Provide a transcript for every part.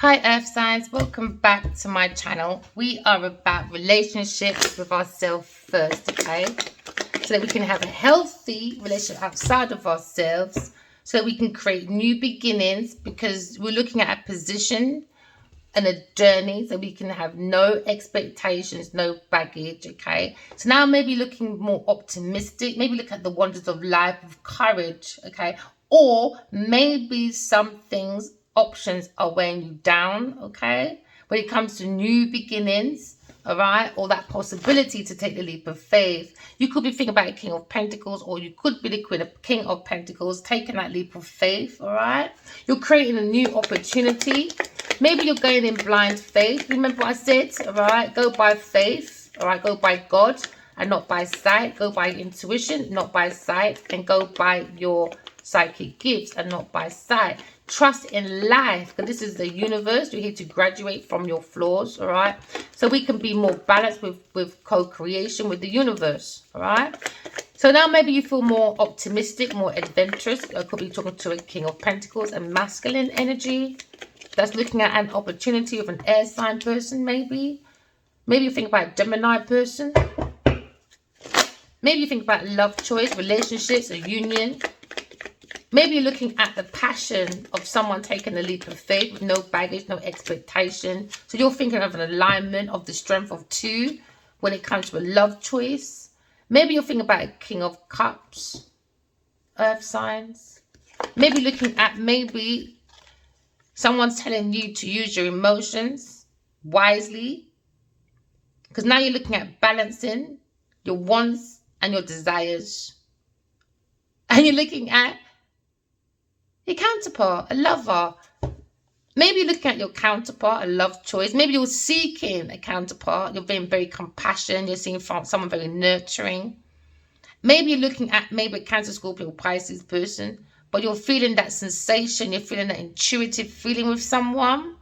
Hi Earth Signs, welcome back to my channel. We are about relationships with ourselves first, okay? So that we can have a healthy relationship outside of ourselves, so that we can create new beginnings, because we're looking at a position and a journey, so we can have no expectations, no baggage, okay? So now maybe looking more optimistic, maybe look at the wonders of life with courage, okay? Or maybe some things, options are weighing you down, okay? When it comes to new beginnings, all right, or that possibility to take the leap of faith. You could be thinking about a King of Pentacles, or you could be the King of Pentacles, taking that leap of faith, all right? You're creating a new opportunity. Maybe you're going in blind faith. Remember what I said, all right? Go by faith, all right? Go by God and not by sight. Go by intuition, not by sight. And go by your psychic gifts and not by sight. Trust in life, because this is the universe. You're here to graduate from your flaws, all right? So we can be more balanced with co-creation with the universe, all right? So now maybe you feel more optimistic, more adventurous. I could be talking to a King of Pentacles and masculine energy. That's looking at an opportunity with an air sign person, maybe. Maybe you think about a Gemini person. Maybe you think about love choice, relationships, a union. Maybe you're looking at the passion of someone taking the leap of faith with no baggage, no expectation. So you're thinking of an alignment of the strength of two when it comes to a love choice. Maybe you're thinking about a King of Cups, earth signs. Maybe looking at someone's telling you to use your emotions wisely. Because now you're looking at balancing your wants and your desires. And you're looking at your counterpart, a lover. Maybe you're looking at your counterpart, a love choice. Maybe you're seeking a counterpart. You're being very compassionate. You're seeing someone very nurturing. Maybe you're looking at a Cancer, Scorpio, Pisces person. But you're feeling that sensation. You're feeling that intuitive feeling with someone.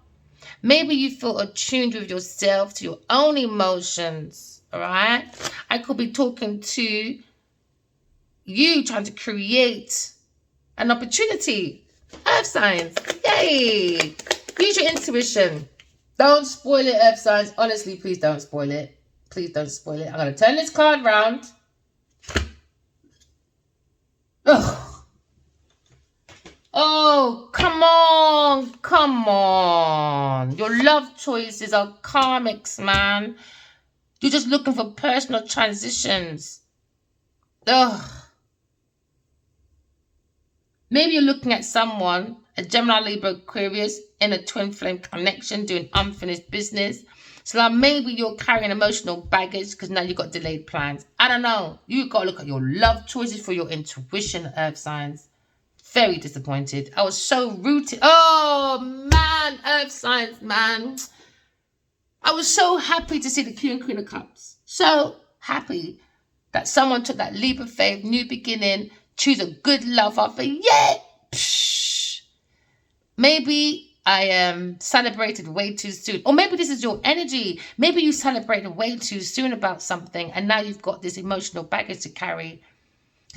Maybe you feel attuned with yourself to your own emotions. All right. I could be talking to you, trying to create an opportunity. Earth signs. Yay. Use your intuition. Don't spoil it, Earth signs. Honestly, please don't spoil it. Please don't spoil it. I'm going to turn this card round. Ugh. Oh, come on. Come on. Your love choices are karmics, man. You're just looking for personal transitions. Ugh. Maybe you're looking at someone, a Gemini, Libra, Aquarius, in a twin flame connection, doing unfinished business. So now maybe you're carrying emotional baggage because now you've got delayed plans. I don't know. You've got to look at your love choices for your intuition, Earth signs. Very disappointed. I was so rooted. Oh, man, Earth signs, man. I was so happy to see the King and Queen of Cups. So happy that someone took that leap of faith, new beginning, choose a good lover. But yeah, maybe I celebrated way too soon. Or maybe this is your energy. Maybe you celebrated way too soon about something, and now you've got this emotional baggage to carry.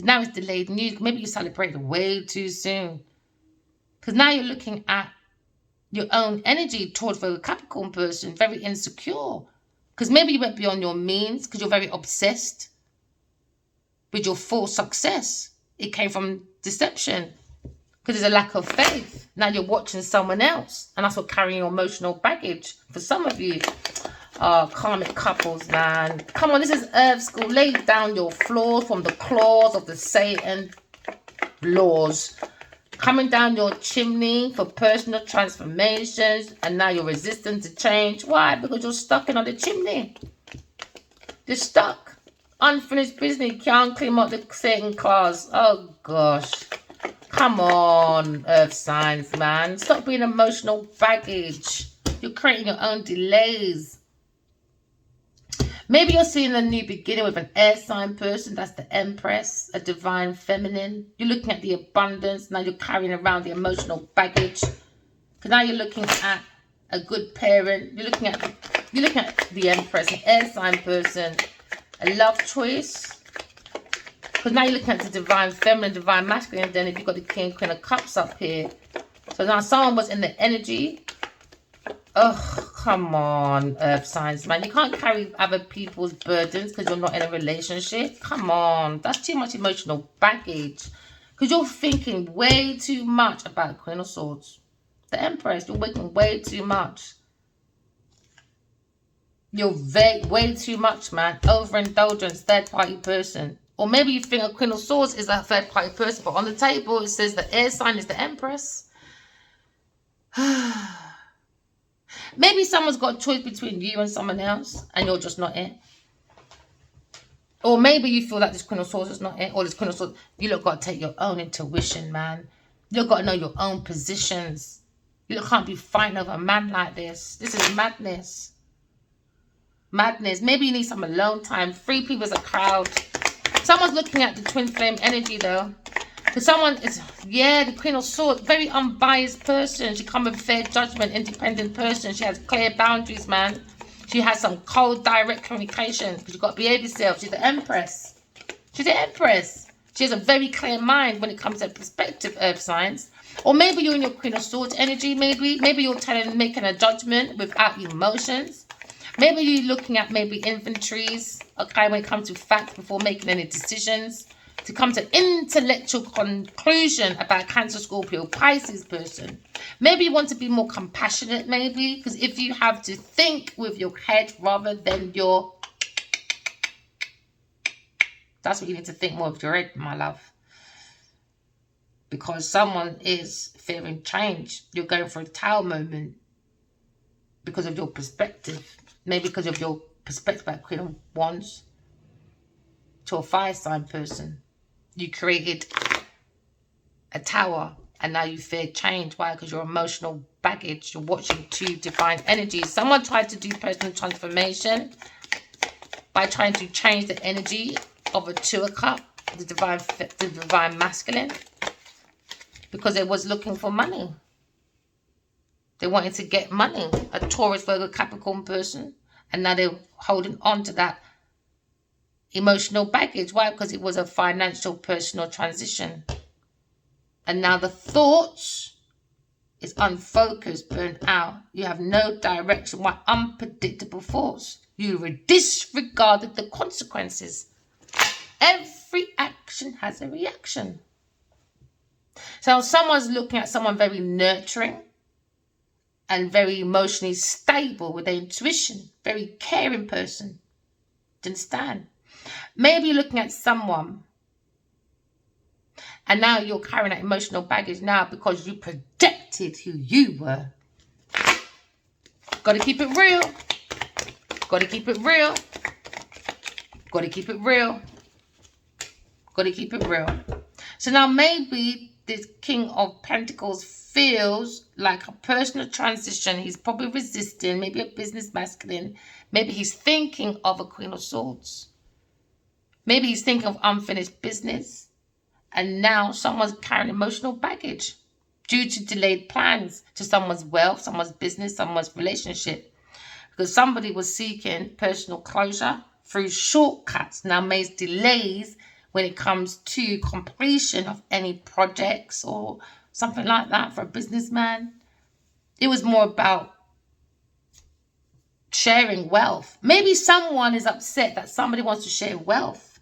Now it's delayed news. Maybe you celebrated way too soon. Because now you're looking at your own energy towards a Capricorn person, very insecure. Because maybe you went beyond your means because you're very obsessed with your full success. It came from deception because there's a lack of faith. Now you're watching someone else, and that's what carrying your emotional baggage for some of you. Karmic couples, man. Come on, this is Earth School. Lay down your flaws from the claws of the Satan laws. Coming down your chimney for personal transformations, and now you're resistant to change. Why? Because you're stuck in on the chimney. You're stuck. Unfinished business. You can't clean up the Satan claws. Oh, gosh. Come on, Earth signs, man. Stop being emotional baggage. You're creating your own delays. Maybe you're seeing a new beginning with an air sign person. That's the Empress, a divine feminine. You're looking at the abundance. Now you're carrying around the emotional baggage. Because now you're looking at a good parent. You're looking at the Empress, an air sign person, a love choice. Because now you're looking at the divine feminine, divine masculine. And then if you've got the King, Queen of Cups up here. So now someone was in the energy Oh, come on, Earth signs, man. You can't carry other people's burdens because you're not in a relationship. Come on. That's too much emotional baggage. Because you're thinking way too much about Queen of Swords. The Empress, you're thinking way too much. You're way too much, man. Overindulgence, third party person. Or maybe you think a Queen of Swords is a third party person, but on the table it says the air sign is the Empress. Maybe someone's got a choice between you and someone else, and you're just not it. Or maybe you feel that this Queen of Swords is not it, or this Queen of Swords. You look got to take your own intuition, man. You got to know your own positions. You can't be fighting over a man like this. This is madness. Madness. Maybe you need some alone time. 3 people as a crowd. Someone's looking at the twin flame energy though. Because someone is, yeah, the Queen of Swords, very unbiased person. She comes with fair judgment, independent person. She has clear boundaries, man. She has some cold, direct communication. Because you've got to behave yourself. She's the Empress. She's the Empress. She has a very clear mind when it comes to perspective, Earth signs. Or maybe you're in your Queen of Swords energy, maybe. Maybe you're making a judgment without emotions. Maybe you're looking at maybe inventories, okay, when it comes to facts before making any decisions. To come to intellectual conclusion about Cancer, Scorpio, Pisces person. Maybe you want to be more compassionate, maybe. Because if you have to think with your head rather than your... That's what you need to think more with your head, my love. Because someone is fearing change. You're going for a Tower moment. Because of your perspective. Maybe because of your perspective about Queen of Wands. To a fire sign person. You created a tower and now you fear change. Why? Because your emotional baggage. You're watching 2 divine energies. Someone tried to do personal transformation by trying to change the energy of a 2 of Cups, the divine masculine, because they was looking for money. They wanted to get money. A Taurus, Virgo, Capricorn person, and now they're holding on to that emotional baggage. Why? Because it was a financial personal transition. And now the thoughts is unfocused, burnt out. You have no direction. Why? Unpredictable thoughts. You disregarded the consequences. Every action has a reaction. So someone's looking at someone very nurturing and very emotionally stable with their intuition. Very caring person. Do you understand? Maybe you're looking at someone and now you're carrying that emotional baggage now because you projected who you were. Got to keep it real. Got to keep it real. Got to keep it real. Got to keep it real. So now maybe this King of Pentacles feels like a personal transition. He's probably resisting, maybe a business masculine. Maybe he's thinking of a Queen of Swords. Maybe he's thinking of unfinished business. And now someone's carrying emotional baggage due to delayed plans to someone's wealth, someone's business, someone's relationship. Because somebody was seeking personal closure through shortcuts. Now makes delays when it comes to completion of any projects or something like that for a businessman. It was more about sharing wealth. Maybe someone is upset that somebody wants to share wealth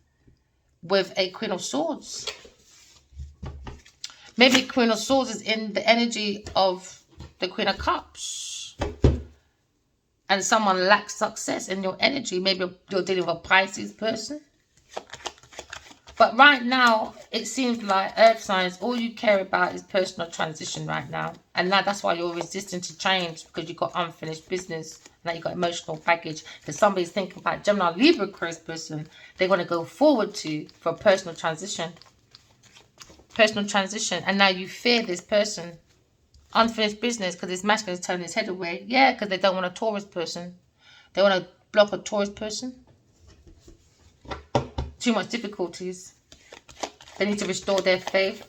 with a Queen of Swords. Maybe Queen of Swords is in the energy of the Queen of Cups. And someone lacks success in your energy. Maybe you're dealing with a Pisces person. But right now, it seems like Earth signs, all you care about is personal transition right now. And now that's why you're resistant to change, because you've got unfinished business. Now you've got emotional baggage. Because somebody's thinking about Gemini, Libra, Aquarius person, they're going to go forward to for a personal transition. Personal transition. And now you fear this person. Unfinished business, because this masculine is turning his head away. Yeah, because they don't want a Taurus person. They want to block a Taurus person. Too much difficulties. They need to restore their faith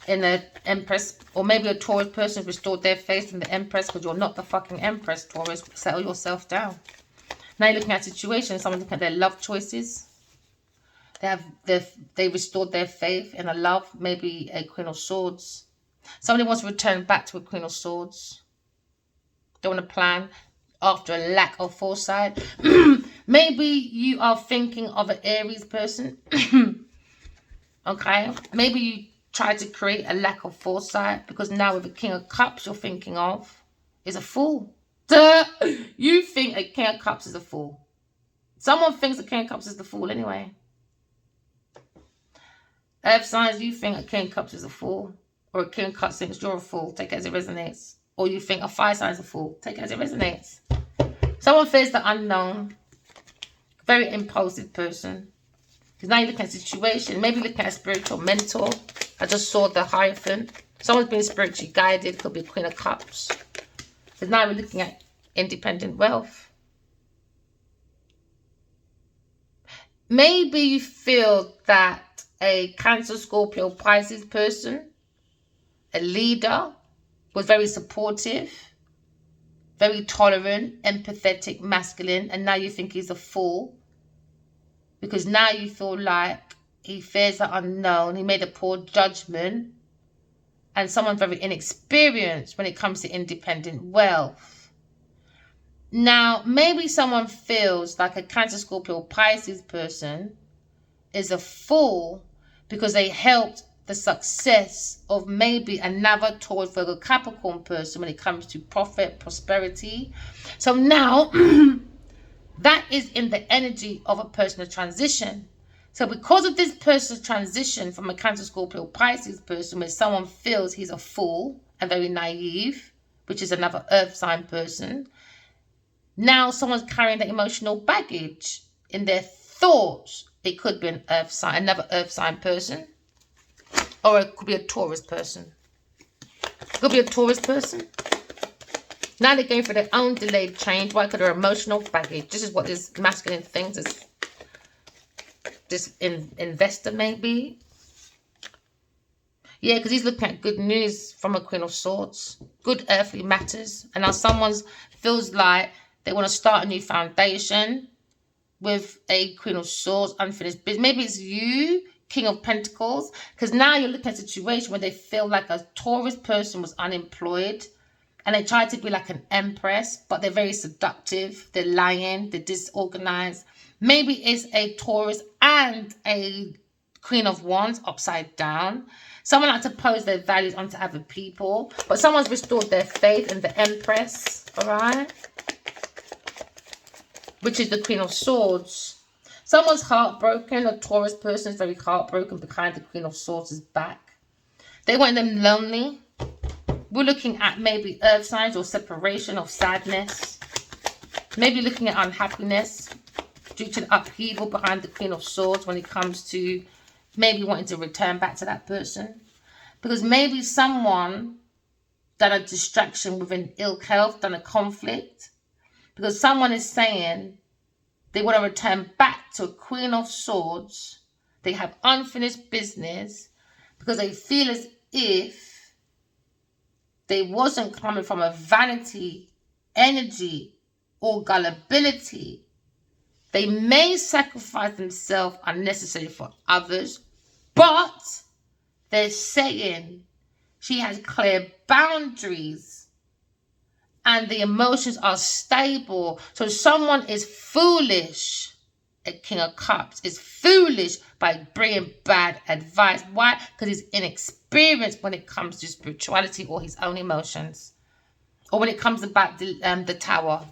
in the Empress. Or maybe a Taurus person restored their faith in the Empress, because you're not the fucking Empress, Taurus. Settle yourself down. Now you're looking at situations. Someone's looking at their love choices. They restored their faith in a love. Maybe a Queen of Swords. Somebody wants to return back to a Queen of Swords. don't want to plan after a lack of foresight. Maybe you are thinking of an Aries person. Okay, maybe you try to create a lack of foresight because now with the King of Cups you're thinking of is a fool. Duh! You think a King of Cups is a fool. Someone thinks a King of Cups is the fool anyway. Earth signs, you think a King of Cups is a fool, or a King of Cups thinks you're a fool. Take it as it resonates. Or you think a fire sign is a fool. Take it as it resonates. Someone fears the unknown. Very impulsive person. Because now you're looking at a situation. Maybe looking at a spiritual mentor. I just saw the Hierophant. Someone's being spiritually guided. Could be a Queen of Cups. Because now we're looking at independent wealth. Maybe you feel that a Cancer, Scorpio, Pisces person, a leader, was very supportive, very tolerant, empathetic, masculine, and now you think he's a fool because now you feel like he fears the unknown, he made a poor judgment, and someone very inexperienced when it comes to independent wealth. Now, maybe someone feels like a Cancer, Scorpio, Pisces person is a fool because they helped the success of maybe another Taurus, Virgo, Capricorn person when it comes to profit, prosperity. So now that is in the energy of a personal transition. So because of this person's transition from a Cancer, Scorpio, Pisces person where someone feels he's a fool and very naive, which is another earth sign person, now someone's carrying the emotional baggage in their thoughts. It could be an earth sign, another earth sign person. Or it could be a Taurus person. It could be a Taurus person. Now they're going for their own delayed change. Why? Because their emotional baggage. This is what this masculine thinks. This investor maybe. Yeah, because he's looking at good news from a Queen of Swords. Good earthly matters. And now someone feels like they want to start a new foundation with a Queen of Swords, unfinished business. Maybe it's you, King of Pentacles, because now you're looking at a situation where they feel like a Taurus person was unemployed and they try to be like an empress, but they're very seductive, they're lying, they're disorganized. Maybe it's a Taurus and a Queen of Wands upside down. Someone like to pose their values onto other people, but someone's restored their faith in the Empress, all right? Which is the Queen of Swords. Someone's heartbroken. A Taurus person is very heartbroken behind the Queen of Swords' back. They want them lonely. We're looking at maybe earth signs or separation or sadness. Maybe looking at unhappiness due to the upheaval behind the Queen of Swords when it comes to maybe wanting to return back to that person. Because maybe someone done a distraction within ill health, done a conflict. Because someone is saying they want to return back to a Queen of Swords. They have unfinished business because they feel as if they wasn't coming from a vanity, energy, or gullibility. They may sacrifice themselves unnecessarily for others, but they're saying she has clear boundaries and the emotions are stable. So someone is foolish. A King of Cups is foolish by bringing bad advice. Why? Because he's inexperienced when it comes to spirituality or his own emotions. Or when it comes about the Tower.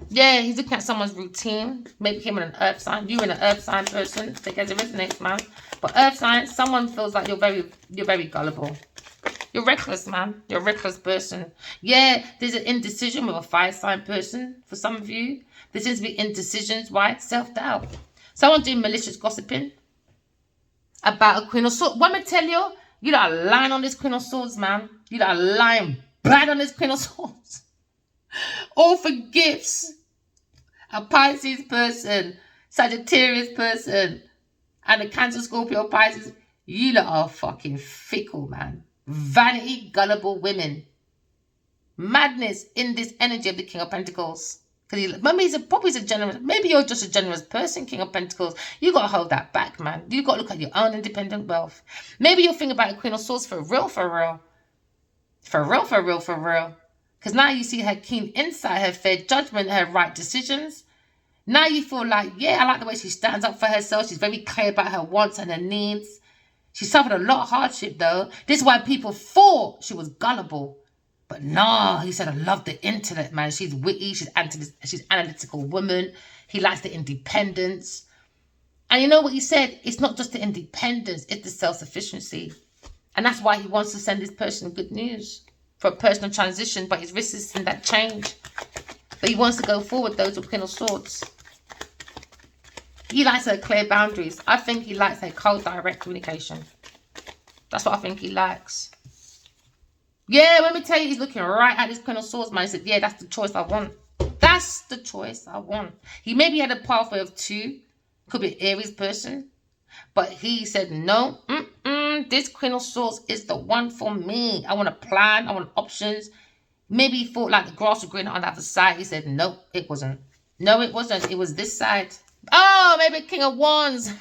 Yeah, he's looking at someone's routine. Maybe him in an earth sign. You in an earth sign person. Take it as it resonates, man. But earth sign, someone feels like you're very gullible. You're reckless, man. You're a reckless person. Yeah, there's an indecision with a fire sign person for some of you. There seems to be indecisions. Why? Self-doubt. Someone doing malicious gossiping about a Queen of Swords. Let me tell you, you are lying on this Queen of Swords, man. You are lying bad on this Queen of Swords. All for gifts. A Pisces person, Sagittarius person, and a Cancer, Scorpio, Pisces. You lot are fucking fickle, man. Vanity, gullible women. Madness in this energy of the King of Pentacles. Because maybe he's a generous, maybe you're just a generous person, King of Pentacles. You got to hold that back, man. You got to look at your own independent wealth. Maybe you'll think about a Queen of Swords for real, for real. For real, for real, for real. Because now you see her keen insight, her fair judgment, her right decisions. Now you feel like, yeah, I like the way she stands up for herself. She's very clear about her wants and her needs. She suffered a lot of hardship, though. This is why people thought she was gullible. But no, he said, I love the intellect, man. She's witty. She's analytical woman. He likes the independence. And you know what he said? It's not just the independence. It's the self-sufficiency. And that's why he wants to send this person good news for a personal transition, but he's resisting that change. But he wants to go forward, those with Queen of Swords. He likes her clear boundaries. I think he likes her cold, direct communication. That's what I think he likes. Yeah, let me tell you, he's looking right at this Queen of Swords, man. He said, yeah, that's the choice I want. That's the choice I want. He maybe had a pathway of 2. Could be an Aries person. But he said, no, this Queen of Swords is the one for me. I want a plan. I want options. Maybe he thought like the grass was greener on the other side. He said, no, it wasn't. No, it wasn't. It was this side. Oh, maybe King of Wands.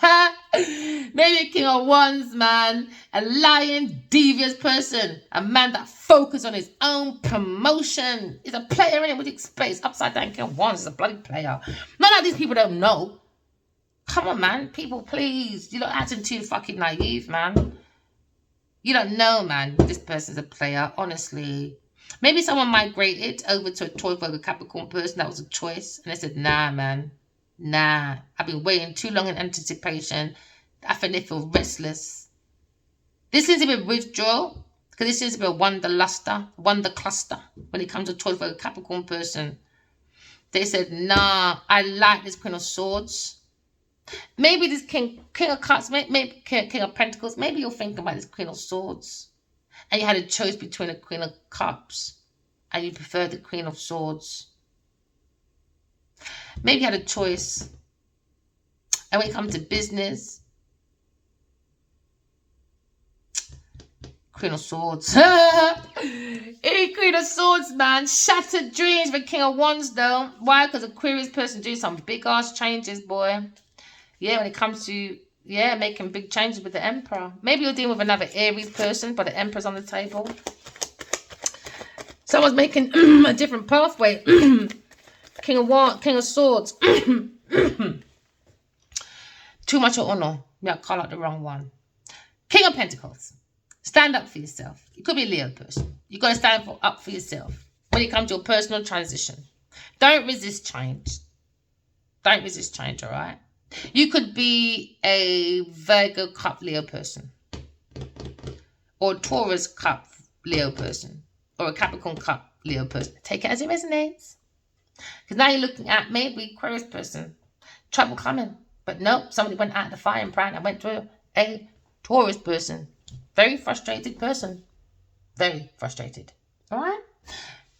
Maybe King of Wands, man. A lying, devious person. A man that focuses on his own promotion. He's a player in it with his space. Upside down King of Wands is a bloody player. Not like these people don't know. Come on, man. People, please. You're not acting too fucking naive, man. You don't know, man. This person's a player, honestly. Maybe someone migrated over to a Taurus, Virgo, Capricorn person. That was a choice. And they said, nah, man. Nah. I've been waiting too long in anticipation. I think they feel restless. This seems to be a withdrawal. Because this seems to be a wonder cluster. When it comes to Taurus, Virgo, Capricorn person. They said, nah, I like this Queen of Swords. Maybe this King of Cups, maybe King of Pentacles. Maybe you're thinking about this Queen of Swords. And you had a choice between a Queen of Cups. And you prefer the Queen of Swords. Maybe you had a choice. And when it comes to business, Queen of Swords. Queen of Swords, man. Shattered dreams for King of Wands, though. Why? Because Aquarius person doing some big-ass changes, boy. Yeah, when it comes to, yeah, making big changes with the Emperor. Maybe you're dealing with another Aries person, but the Emperor's on the table. Someone's making a different pathway. King of Swords. Too much of honor. Yeah, I call out the wrong one. King of Pentacles. Stand up for yourself. You could be a Leo person. You got to stand up for yourself when it comes to a personal transition. Don't resist change. Don't resist change, all right? You could be a Virgo Cup Leo person. Or a Taurus Cup Leo person. Or a Capricorn Cup Leo person. Take it as it resonates. Because now you're looking at maybe Aquarius person. Trouble coming. But nope, somebody went out of the frying pan and went to a Taurus person. Very frustrated person. Very frustrated. All right?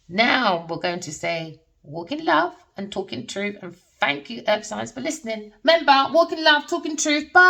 Now we're going to say walk in love and talk in truth. And thank you, Earth Signs, for listening. Remember, walk in love, talk in truth. Bye.